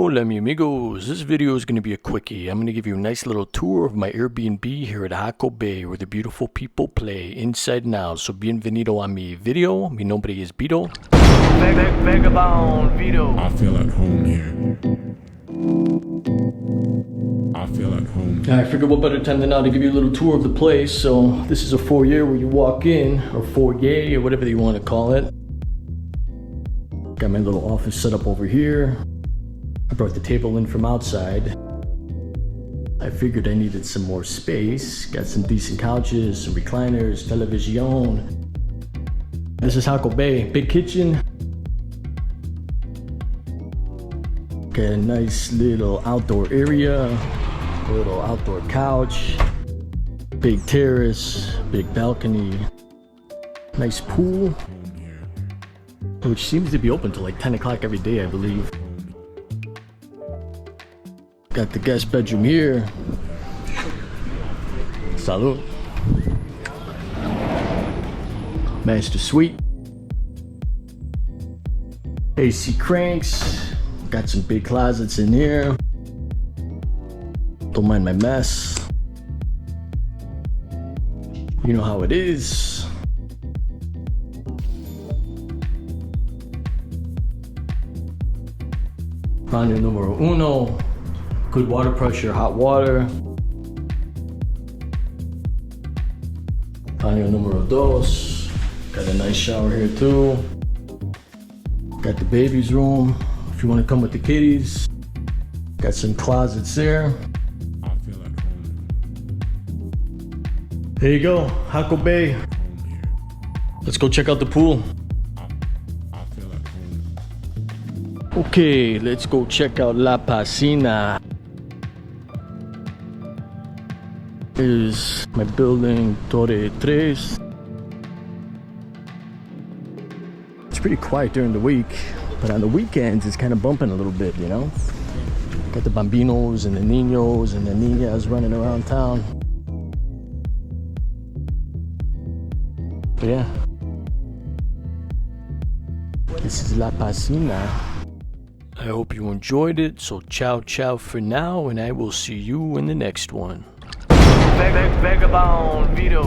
Hola mi amigos, this video is going to be a quickie. I'm going to give you a nice little tour of my Airbnb here at Jaco Bay where the beautiful people play inside and out. So bienvenido a mi video. Mi nombre es Vito. VagaBondVito. I feel at home here. I feel at home. I figured what better time than now to give you a little tour of the place. So this is a foyer where you walk in, or foyer, or whatever you want to call it. Got my little office set up over here. I brought the table in from outside. I figured I needed some more space. Got some decent couches, some recliners, television. This is Jaco Bay. Big kitchen. Got a nice little outdoor area. A little outdoor couch. Big terrace. Big balcony. Nice pool, which seems to be open till like 10 o'clock every day, I believe. Got the guest bedroom here. Salud. Master suite. AC cranks. Got some big closets in here. Don't mind my mess. You know how it is. Baño numero uno. Good water pressure, hot water. Baño numero dos. Got a nice shower here too. Got the baby's room if you want to come with the kitties. Got some closets there. I feel at home. There you go, Jaco Bay. Let's go check out the pool. I feel at home. Okay, let's go check out La Piscina. Here's my building, Torre 3. It's pretty quiet during the week, but on the weekends it's kind of bumping a little bit, you know? Got the bambinos and the niños and the niñas running around town. But yeah, this is La Piscina. I hope you enjoyed it, so ciao for now, and I will see you in the next one. VagaBondVito.